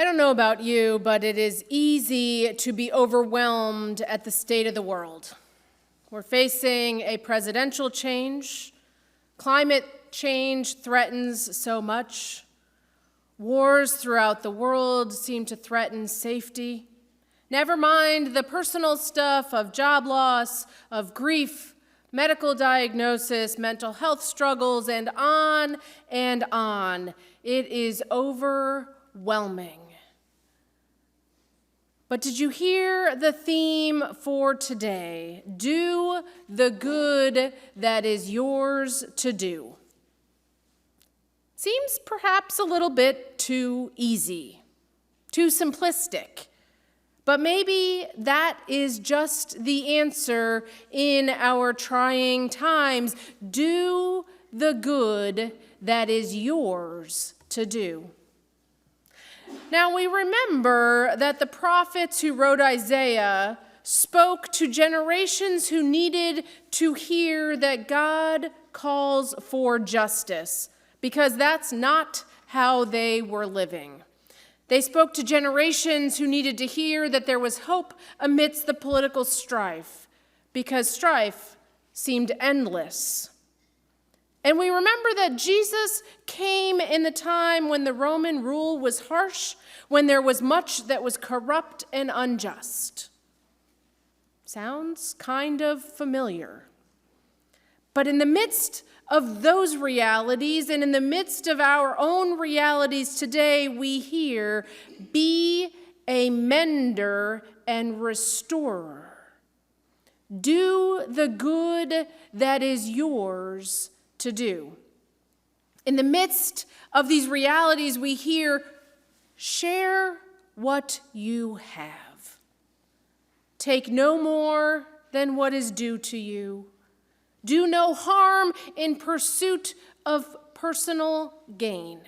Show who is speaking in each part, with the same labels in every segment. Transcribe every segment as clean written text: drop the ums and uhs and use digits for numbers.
Speaker 1: I don't know about you, but it is easy to be overwhelmed at the state of the world. We're facing a presidential change. Climate change threatens so much. Wars throughout the world seem to threaten safety. Never mind the personal stuff of job loss, of grief, medical diagnosis, mental health struggles, and on and on. It is overwhelming. But did you hear the theme for today? Do the good that is yours to do. Seems perhaps a little bit too easy, too simplistic. But maybe that is just the answer in our trying times. Do the good that is yours to do. Now we remember that the prophets who wrote Isaiah spoke to generations who needed to hear that God calls for justice, because that's not how they were living. They spoke to generations who needed to hear that there was hope amidst the political strife, because strife seemed endless. And we remember that Jesus came in the time when the Roman rule was harsh, when there was much that was corrupt and unjust. Sounds kind of familiar. But in the midst of those realities and in the midst of our own realities today, we hear, be a mender and restorer. Do the good that is yours to do. In the midst of these realities, we hear, share what you have. Take no more than what is due to you. Do no harm in pursuit of personal gain.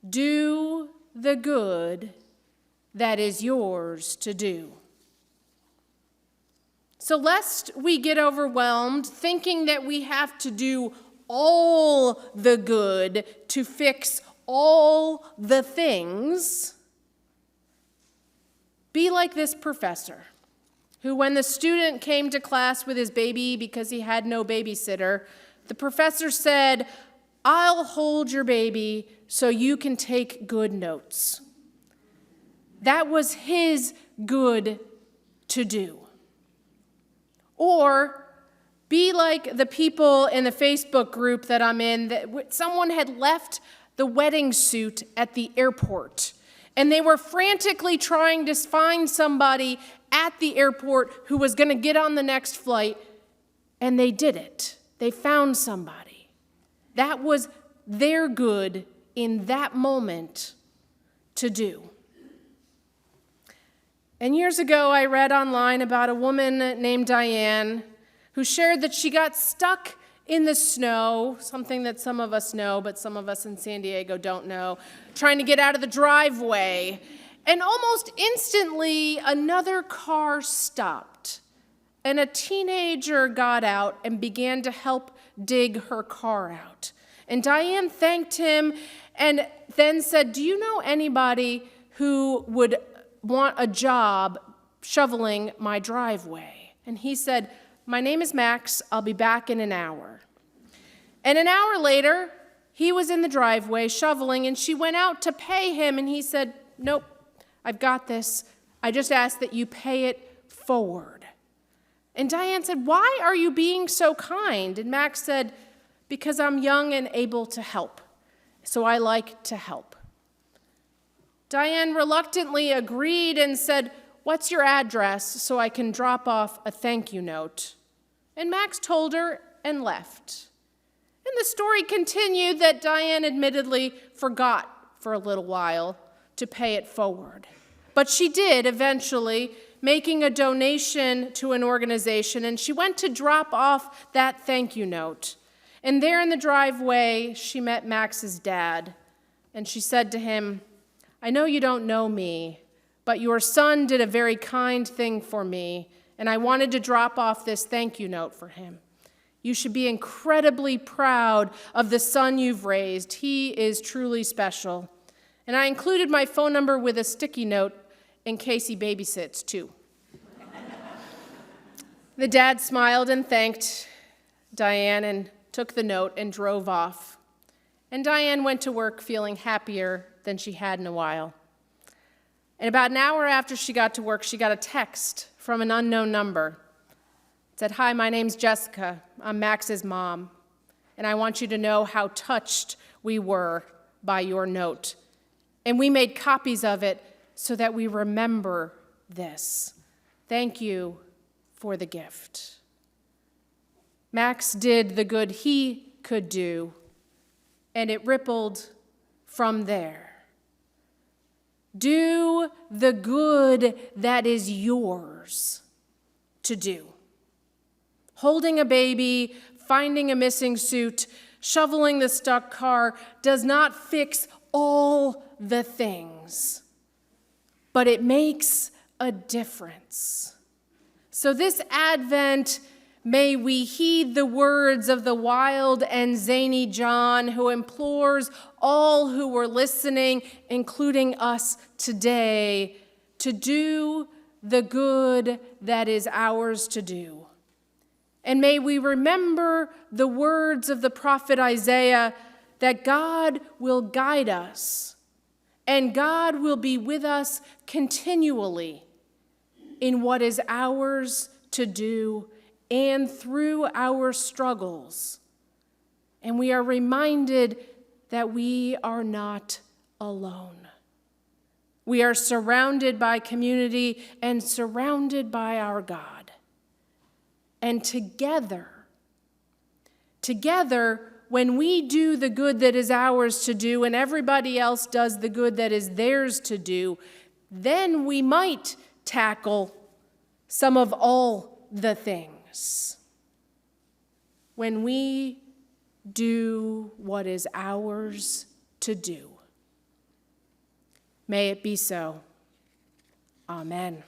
Speaker 1: Do the good that is yours to do. So lest we get overwhelmed thinking that we have to do all the good to fix all the things, be like this professor who, when the student came to class with his baby because he had no babysitter, the professor said, "I'll hold your baby so you can take good notes." That was his good to do. Or be like the people in the Facebook group that I'm in, that someone had left the wedding suit at the airport, and they were frantically trying to find somebody at the airport who was going to get on the next flight, and they did it. They found somebody. That was their good in that moment to do. And years ago, I read online about a woman named Diane who shared that she got stuck in the snow, something that some of us know, but some of us in San Diego don't know, trying to get out of the driveway. And almost instantly, another car stopped, and a teenager got out and began to help dig her car out. And Diane thanked him and then said, "Do you know anybody who would want a job shoveling my driveway?" And he said, "My name is Max. I'll be back in an hour." And an hour later, he was in the driveway shoveling, and she went out to pay him, and he said, "Nope, I've got this. I just ask that you pay it forward." And Diane said, "Why are you being so kind?" And Max said, "Because I'm young and able to help, so I like to help." Diane reluctantly agreed and said, "What's your address so I can drop off a thank you note?" And Max told her and left. And the story continued that Diane admittedly forgot for a little while to pay it forward. But she did eventually, making a donation to an organization, and she went to drop off that thank you note. And there in the driveway, she met Max's dad, and she said to him, "I know you don't know me, but your son did a very kind thing for me, and I wanted to drop off this thank you note for him. You should be incredibly proud of the son you've raised. He is truly special." And I included my phone number with a sticky note in case he babysits, too. The dad smiled and thanked Diane and took the note and drove off. And Diane went to work feeling happier than she had in a while. And about an hour after she got to work, she got a text from an unknown number. It said, "Hi, my name's Jessica. I'm Max's mom, and I want you to know how touched we were by your note. And we made copies of it so that we remember this. Thank you for the gift." Max did the good he could do, and it rippled from there. Do the good that is yours to do. Holding a baby, finding a missing suit, shoveling the stuck car does not fix all the things, but it makes a difference. So this Advent, may we heed the words of the wild and zany John, who implores all who were listening, including us today, to do the good that is ours to do. And may we remember the words of the prophet Isaiah that God will guide us and God will be with us continually in what is ours to do and through our struggles. And we are reminded that we are not alone. We are surrounded by community and surrounded by our God. And together, when we do the good that is ours to do and everybody else does the good that is theirs to do, then we might tackle some of all the things. When we do what is ours to do. May it be so. Amen.